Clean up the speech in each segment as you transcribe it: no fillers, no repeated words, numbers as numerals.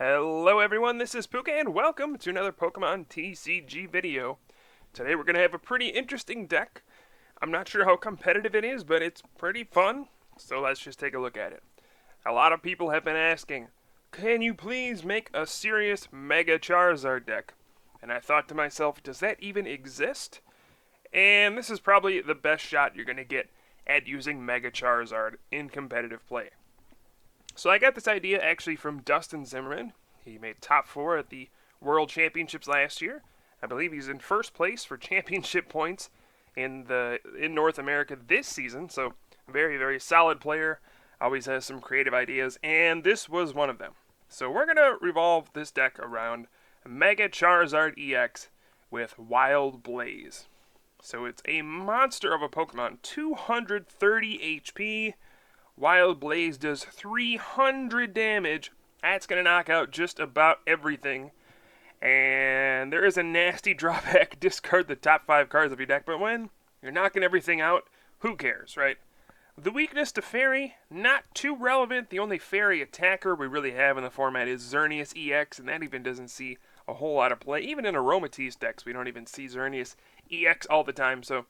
Hello everyone, this is Pooka and welcome to another Pokemon TCG video. Today we're going to have a pretty interesting deck. I'm not sure how competitive it is, but it's pretty fun, so let's just take a look at it. A lot of people have been asking, can you please make a serious Mega Charizard deck? And I thought to myself, does that even exist? And this is probably the best shot you're going to get at using Mega Charizard in competitive play. So I got this idea actually from Dustin Zimmerman. He made top 4 at the World Championships last year. I believe he's in first place for championship points in North America this season. So very, very solid player. Always has some creative ideas, and this was one of them. So we're going to revolve this deck around Mega Charizard EX with Wild Blaze. So it's a monster of a Pokemon, 230 HP. Wild Blaze does 300 damage. That's going to knock out just about everything. And there is a nasty drawback. Discard the top 5 cards of your deck. But when you're knocking everything out, who cares, right? The weakness to Fairy, not too relevant. The only Fairy attacker we really have in the format is Xerneas EX. And that even doesn't see a whole lot of play. Even in Aromatisse decks, we don't even see Xerneas EX all the time. So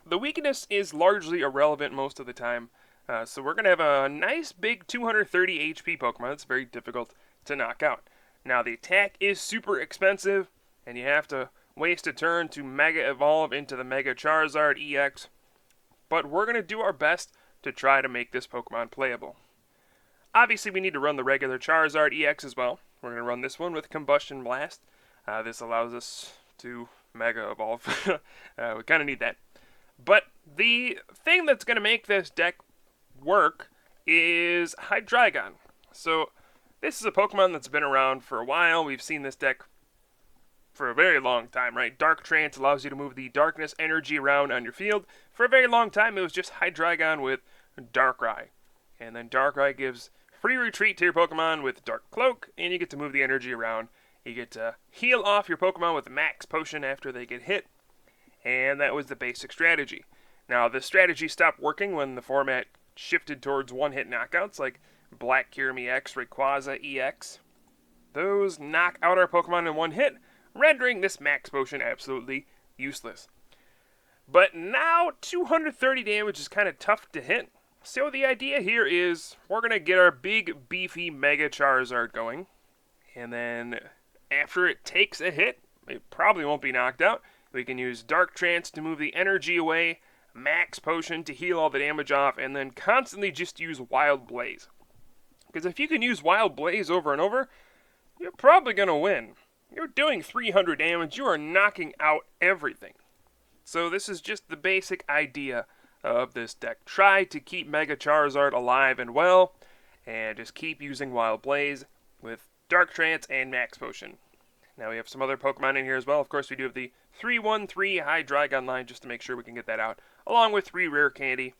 the weakness is largely irrelevant most of the time. So we're going to have a nice big 230 HP Pokemon. It's very difficult to knock out. Now the attack is super expensive, and you have to waste a turn to Mega Evolve into the Mega Charizard EX. But we're going to do our best to try to make this Pokemon playable. Obviously we need to run the regular Charizard EX as well. We're going to run this one with Combustion Blast. This allows us to Mega Evolve. We kind of need that. But the thing that's going to make this deck work is Hydreigon. So this is a Pokemon that's been around for a while. We've seen this deck for a very long time, right? Dark Trance allows you to move the darkness energy around on your field. For a very long time, it was just Hydreigon with Darkrai. And then Darkrai gives free retreat to your Pokemon with Dark Cloak, and you get to move the energy around. You get to heal off your Pokemon with Max Potion after they get hit. And that was the basic strategy. Now, the strategy stopped working when the format shifted towards one-hit knockouts like Black Kyurem EX, Rayquaza EX. Those knock out our Pokemon in one hit, rendering this Max Potion absolutely useless. But now 230 damage is kind of tough to hit. So the idea here is we're going to get our big, beefy Mega Charizard going. And then after it takes a hit, it probably won't be knocked out. We can use Dark Trance to move the energy away, Max Potion to heal all the damage off, and then constantly just use Wild Blaze. Because if you can use Wild Blaze over and over, you're probably going to win. You're doing 300 damage, you are knocking out everything. So this is just the basic idea of this deck. Try to keep Mega Charizard alive and well, and just keep using Wild Blaze with Dark Trance and Max Potion. Now we have some other Pokemon in here as well. Of course, we do have the 3-1-3 Hydreigon line just to make sure we can get that out, along with 3 Rare Candy.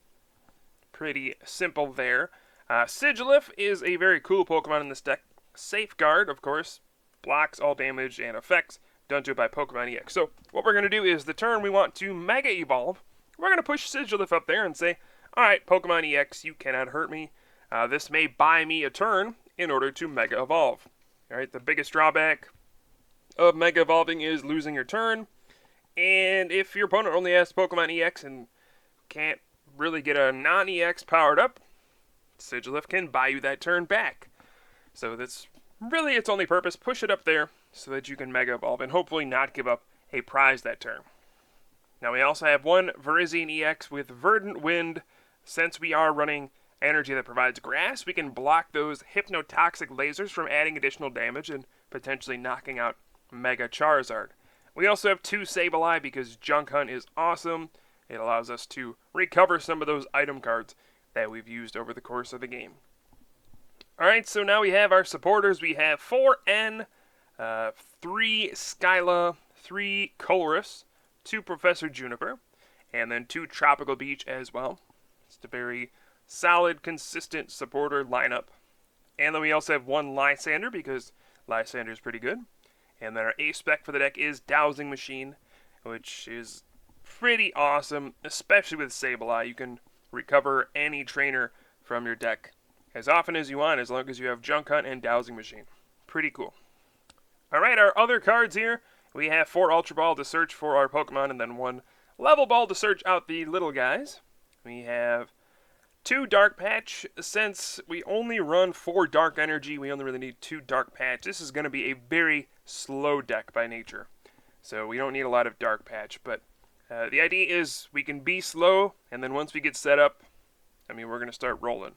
Pretty simple there. Sigilyph is a very cool Pokemon in this deck. Safeguard, of course, blocks all damage and effects done to it by Pokemon EX. So what we're going to do is the turn we want to Mega Evolve, we're going to push Sigilyph up there and say, alright, Pokemon EX, you cannot hurt me. This may buy me a turn in order to Mega Evolve. Alright, the biggest drawback of Mega Evolving is losing your turn. And if your opponent only has Pokemon EX and can't really get a non-EX powered up, Sigilyph can buy you that turn back. So that's really its only purpose. Push it up there so that you can Mega Evolve and hopefully not give up a prize that turn. Now we also have one Virizion EX with Verdant Wind. Since we are running energy that provides grass, we can block those hypnotoxic lasers from adding additional damage and potentially knocking out Mega Charizard. We also have 2 Sableye because Junk Hunt is awesome. It allows us to recover some of those item cards that we've used over the course of the game. Alright, so now we have our supporters. We have 4N, 3 Skyla, 3 Colress, 2 Professor Juniper, and then 2 Tropical Beach as well. It's a very solid, consistent supporter lineup. And then we also have 1 Lysander because Lysander is pretty good. And then our ace spec for the deck is Dowsing Machine, which is pretty awesome, especially with Sableye. You can recover any trainer from your deck as often as you want, as long as you have Junk Hunt and Dowsing Machine. Pretty cool. Alright, our other cards here. We have 4 Ultra Ball to search for our Pokemon, and then 1 Level Ball to search out the little guys. We have 2 Dark Patch. Since we only run 4 Dark Energy, we only really need 2 Dark Patch. This is going to be a very slow deck by nature. So we don't need a lot of Dark Patch, but the idea is we can be slow, and then once we get set up, we're going to start rolling.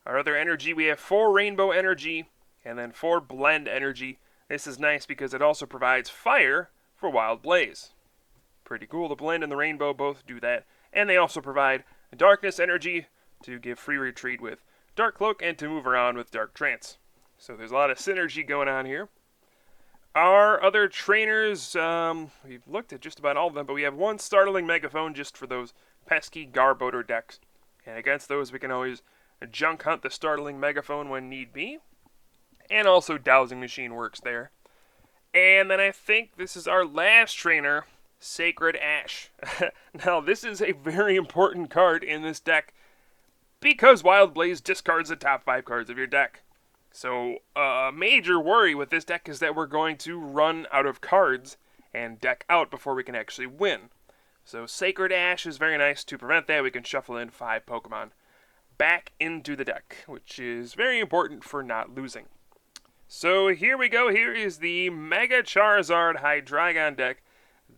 Our other energy, we have 4 Rainbow Energy, and then 4 Blend Energy. This is nice because it also provides fire for Wild Blaze. Pretty cool. The Blend and the Rainbow both do that. And they also provide Darkness Energy to give free retreat with Dark Cloak and to move around with Dark Trance. So there's a lot of synergy going on here. Our other trainers, we've looked at just about all of them, but we have 1 Startling Megaphone just for those pesky Garbodor decks. And against those we can always junk hunt the Startling Megaphone when need be. And also Dowsing Machine works there. And then I think this is our last trainer, Sacred Ash. Now this is a very important card in this deck because Wild Blaze discards the top 5 cards of your deck. So a major worry with this deck is that we're going to run out of cards and deck out before we can actually win. So Sacred Ash is very nice to prevent that. We can shuffle in 5 Pokemon back into the deck, which is very important for not losing. So here we go. Here is the Mega Charizard Hydreigon deck,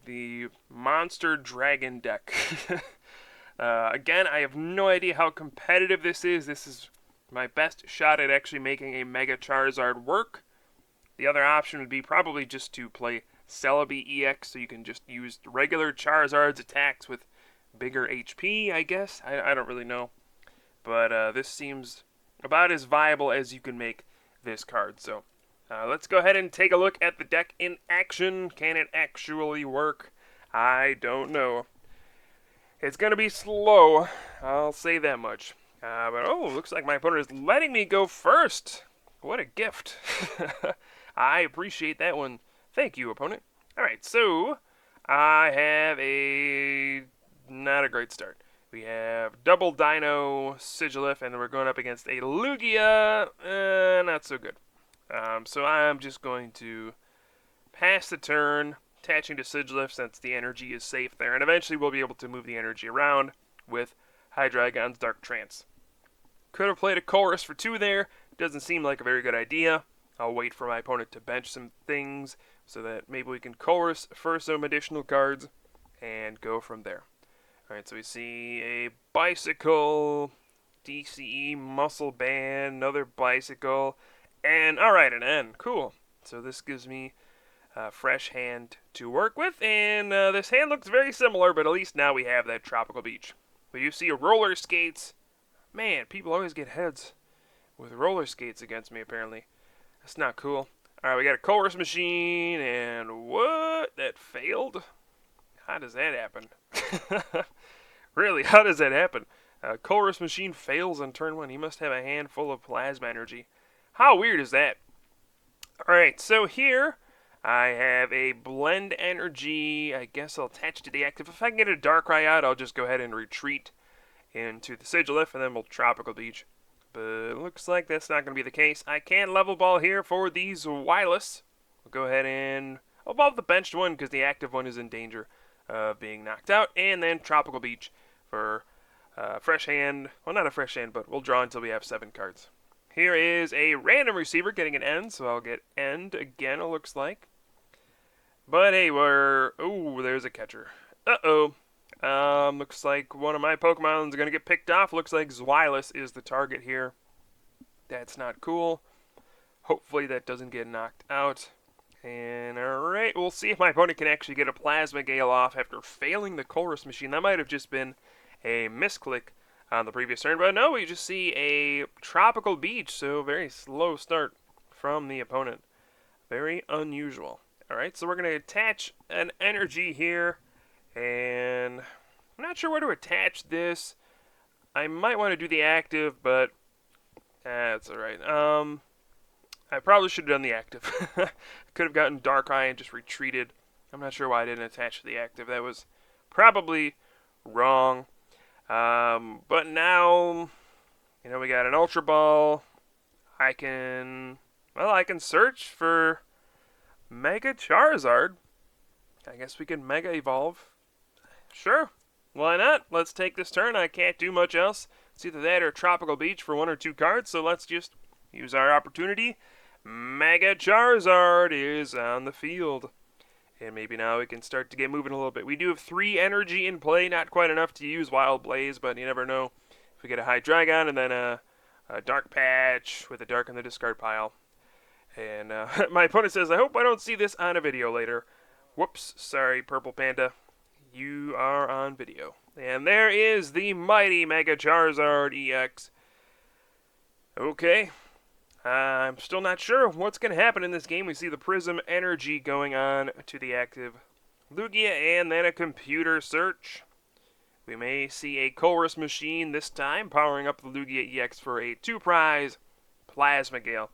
the Monster Dragon deck. Again, I have no idea how competitive this is. This is my best shot at actually making a Mega Charizard work. The other option would be probably just to play Celebi EX, so you can just use regular Charizard's attacks with bigger HP, I guess. I don't really know. But this seems about as viable as you can make this card. So let's go ahead and take a look at the deck in action. Can it actually work? I don't know. It's going to be slow, I'll say that much. But looks like my opponent is letting me go first. What a gift. I appreciate that one. Thank you, opponent. Alright, so I have not a great start. We have Double Dino, Sigilyph, and we're going up against a Lugia. Not so good. So I'm just going to pass the turn, attaching to Sigilyph since the energy is safe there. And eventually we'll be able to move the energy around with Hydreigon's Dark Trance. Could have played a Chorus for 2 there. Doesn't seem like a very good idea. I'll wait for my opponent to bench some things so that maybe we can Chorus for some additional cards and go from there. Alright, so we see a Bicycle, DCE, Muscle Band, another Bicycle, and alright, an N. Cool. So this gives me a fresh hand to work with, and this hand looks very similar, but at least now we have that Tropical Beach. But you see roller skates. Man, people always get heads with roller skates against me, apparently. That's not cool. Alright, we got a Chorus Machine, and what? That failed? How does that happen? Really, how does that happen? Chorus Machine fails on turn 1. He must have a handful of Plasma Energy. How weird is that? Alright, so here I have a Blend Energy. I guess I'll attach to the active. If I can get a Darkrai out, I'll just go ahead and retreat into the Sigilyph, and then we'll Tropical Beach. But it looks like that's not going to be the case. I can Level Ball here for these Wireless. We'll go ahead and above the benched one because the active one is in danger of being knocked out. And then Tropical Beach for fresh hand. Well, not a fresh hand, but we'll draw until we have 7 cards. Here is a random receiver getting an end, so I'll get end again, it looks like. But hey, there's a catcher. Uh-oh. Looks like one of my Pokemon is going to get picked off. Looks like Zweilous is the target here. That's not cool. Hopefully that doesn't get knocked out. And alright, we'll see if my opponent can actually get a Plasma Gale off after failing the Chorus Machine. That might have just been a misclick on the previous turn. But no, we just see a Tropical Beach. So very slow start from the opponent. Very unusual. Alright, so we're going to attach an energy here. And I'm not sure where to attach this. I might want to do the active, but that's alright. I probably should have done the active. Could have gotten Darkrai and just retreated. I'm not sure why I didn't attach the active. That was probably wrong. But now, we got an Ultra Ball. I can Well, I can search for Mega Charizard. I guess we can Mega Evolve. Sure. Why not? Let's take this turn. I can't do much else. It's either that or Tropical Beach for 1 or 2 cards, so let's just use our opportunity. Mega Charizard is on the field. And maybe now we can start to get moving a little bit. We do have 3 energy in play, not quite enough to use Wild Blaze, but you never know. If we get a Hydreigon and then a Dark Patch with a Dark in the discard pile. And my opponent says, I hope I don't see this on a video later. Whoops, sorry, Purple Panda. You are on video. And there is the mighty Mega Charizard EX. Okay. I'm still not sure what's going to happen in this game. We see the Prism energy going on to the active Lugia and then a computer search. We may see a Colress machine this time powering up the Lugia EX for a 2-prize Plasma Gale.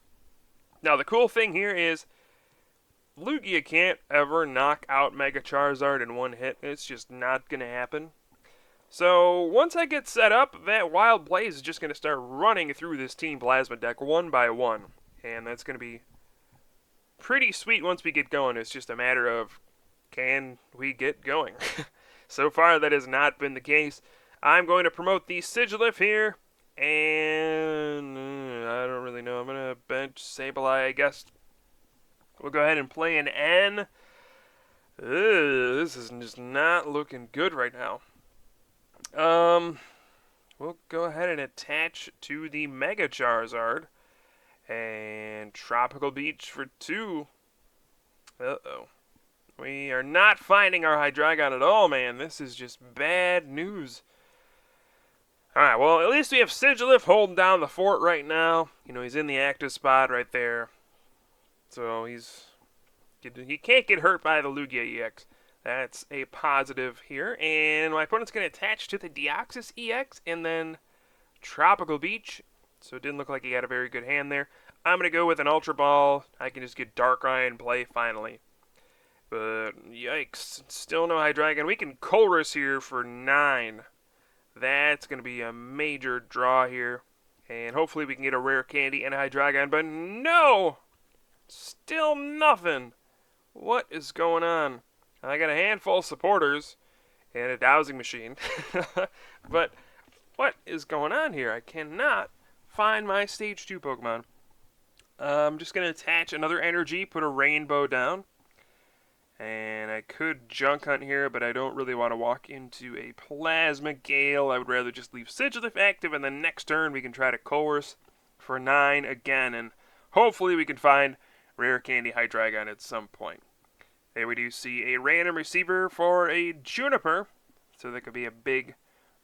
Now the cool thing here is Lugia can't ever knock out Mega Charizard in one hit. It's just not going to happen. So once I get set up, that Wild Blaze is just going to start running through this Team Plasma deck one by one. And that's going to be pretty sweet once we get going. It's just a matter of, can we get going? So far that has not been the case. I'm going to promote the Sigilyph here. And I don't really know. I'm going to bench Sableye, I guess. We'll go ahead and play an N. This is just not looking good right now. We'll go ahead and attach to the Mega Charizard. And Tropical Beach for 2. Uh-oh. We are not finding our Hydreigon at all, man. This is just bad news. Alright, well, at least we have Sigilyph holding down the fort right now. You know, he's in the active spot right there. So he can't get hurt by the Lugia EX. That's a positive here. And my opponent's going to attach to the Deoxys EX and then Tropical Beach. So it didn't look like he had a very good hand there. I'm going to go with an Ultra Ball. I can just get Darkrai and play finally. But yikes, still no Hydreigon. We can Colress here for 9. That's going to be a major draw here. And hopefully we can get a rare candy and a Hydreigon. But no! Still nothing. What is going on? I got a handful of supporters and a dowsing machine. But what is going on here? I cannot find my Stage 2 Pokemon. I'm just going to attach another energy, put a Rainbow down. And I could Junk Hunt here, but I don't really want to walk into a Plasma Gale. I would rather just leave Sigilyph active, and then next turn we can try to Colress for 9 again. And hopefully we can find Rare Candy Hydreigon at some point. There we do see a random receiver for a Juniper. So that could be a big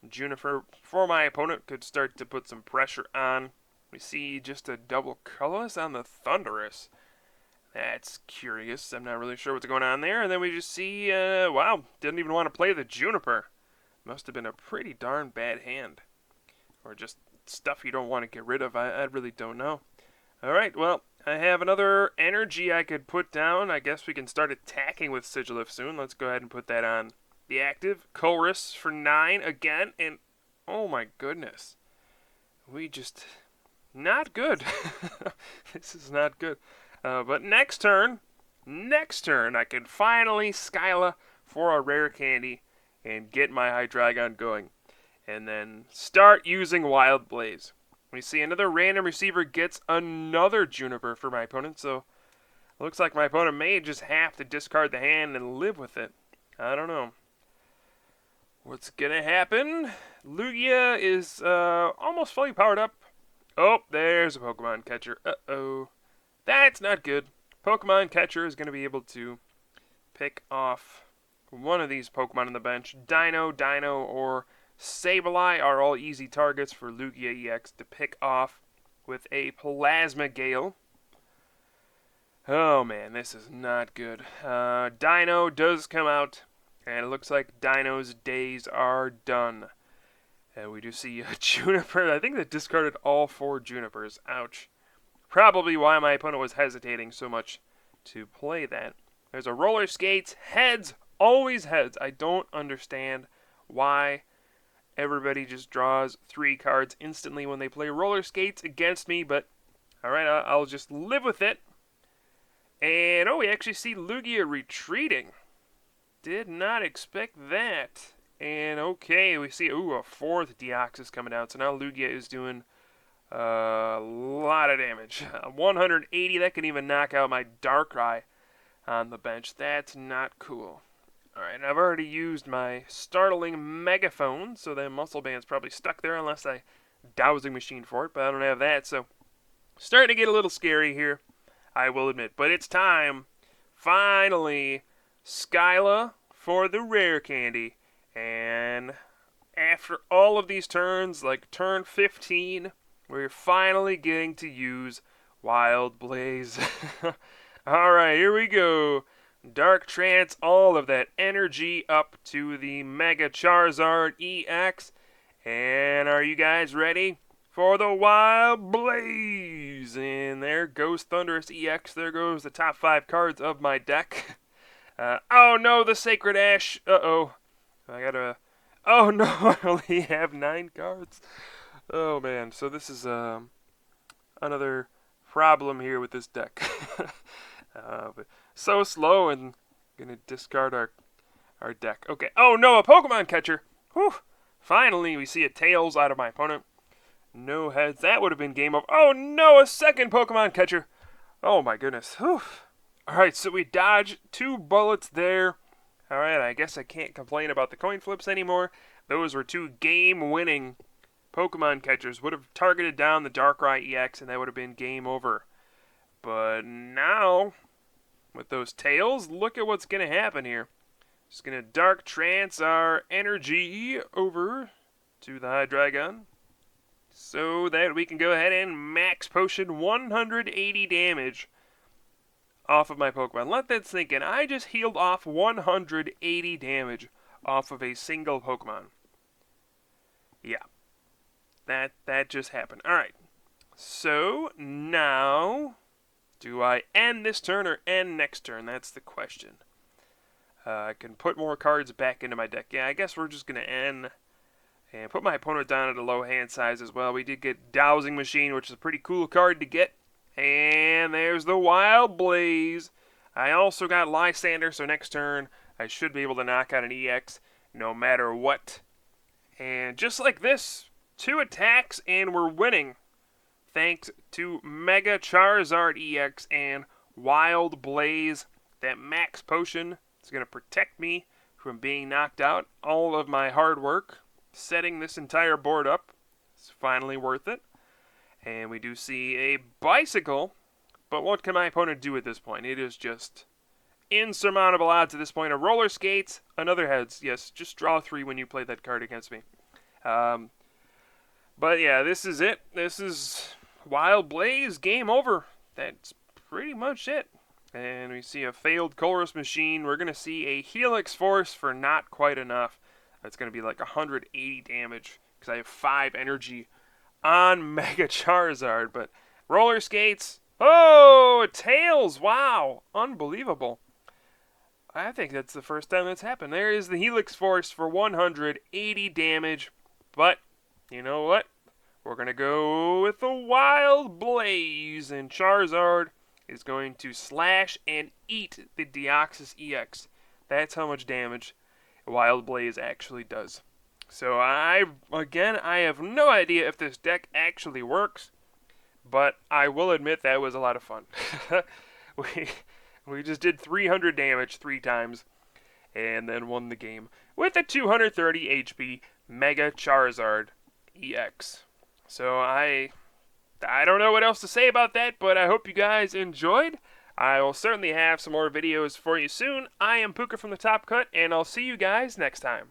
Juniper for my opponent. Could start to put some pressure on. We see just a double colorless on the Thundurus. That's curious. I'm not really sure what's going on there. And then we just see, wow, didn't even want to play the Juniper. Must have been a pretty darn bad hand. Or just stuff you don't want to get rid of. I really don't know. Alright, well, I have another energy I could put down. I guess we can start attacking with Sigilyph soon. Let's go ahead and put that on the active. Colress for 9 again. And, oh my goodness. We just, not good. This is not good. But next turn, I can finally Skyla for a rare candy and get my Hydreigon going. And then start using Wild Blaze. We see another random receiver gets another Juniper for my opponent, so it looks like my opponent may just have to discard the hand and live with it. I don't know. What's gonna happen? Lugia is almost fully powered up. Oh, there's a Pokemon catcher. Uh-oh. That's not good. Pokemon catcher is going to be able to pick off one of these Pokemon on the bench. Dino, or Sableye are all easy targets for Lugia EX to pick off with a Plasma Gale. Oh man, this is not good. Dino does come out, and it looks like Dino's days are done. And we do see a Juniper. I think they discarded all 4 Junipers. Ouch. Probably why my opponent was hesitating so much to play that. There's a Roller Skates. Heads. Always heads. I don't understand why everybody just draws 3 cards instantly when they play Roller Skates against me, but Alright, I'll just live with it. And, oh, we actually see Lugia retreating. Did not expect that. And, okay, we see, ooh, a 4th Deoxys coming out. So now Lugia is doing a lot of damage. 180, that can even knock out my Darkrai on the bench. That's not cool. Alright, I've already used my startling megaphone, so that muscle band's probably stuck there unless I dowsing machine for it, but I don't have that, so starting to get a little scary here, I will admit. But it's time, finally, Skyla for the rare candy. And after all of these turns, like turn 15, we're finally getting to use Wild Blaze. Alright, here we go. Dark Trance, all of that energy up to the Mega Charizard EX. And are you guys ready for the Wild Blaze? And there goes Thunderous EX. There goes the top 5 cards of my deck. Oh no, the Sacred Ash. Uh-oh. I gotta... Oh no, I only have 9 cards. Oh man, so this is another problem here with this deck. But so slow, and gonna discard our deck. Okay. Oh no, a Pokemon catcher. Whew. Finally, we see a Tails out of my opponent. No heads. That would have been game over. Oh no, a second Pokemon catcher. Oh my goodness. Whew. Alright, so we dodged 2 bullets there. Alright, I guess I can't complain about the coin flips anymore. Those were 2 game-winning Pokemon catchers. Would have targeted down the Darkrai EX, and that would have been game over. But now, with those Tails, look at what's going to happen here. Just going to Dark Trance our energy over to the Hydreigon, so that we can go ahead and max potion 180 damage off of my Pokemon. Let that sink in. I just healed off 180 damage off of a single Pokemon. Yeah. That just happened. Alright. So, now, do I end this turn or end next turn? That's the question. I can put more cards back into my deck. Yeah, I guess we're just going to end and put my opponent down at a low hand size as well. We did get Dowsing Machine, which is a pretty cool card to get. And there's the Wild Blaze. I also got Lysander, so next turn I should be able to knock out an EX no matter what. And just like this, 2 attacks and we're winning. Thanks to Mega Charizard EX and Wild Blaze. That max potion is going to protect me from being knocked out. All of my hard work setting this entire board up is finally worth it. And we do see a bicycle, but what can my opponent do at this point? It is just insurmountable odds at this point. A roller skates, another heads. Yes, just draw 3 when you play that card against me. But yeah, this is it. This is Wild Blaze, game over. That's pretty much it. And we see a failed Colress Machine. We're going to see a Helix Force for not quite enough. That's going to be like 180 damage because I have 5 energy on Mega Charizard. But roller skates. Oh, Tails. Wow. Unbelievable. I think that's the first time that's happened. There is the Helix Force for 180 damage. But, you know what? We're going to go with the Wild Blaze. And Charizard is going to slash and eat the Deoxys EX. That's how much damage Wild Blaze actually does. So I have no idea if this deck actually works, but I will admit that was a lot of fun. we just did 300 damage 3 times, and then won the game with a 230 HP Mega Charizard EX. So I don't know what else to say about that, but I hope you guys enjoyed. I will certainly have some more videos for you soon. I am Pooka from the Top Cut, and I'll see you guys next time.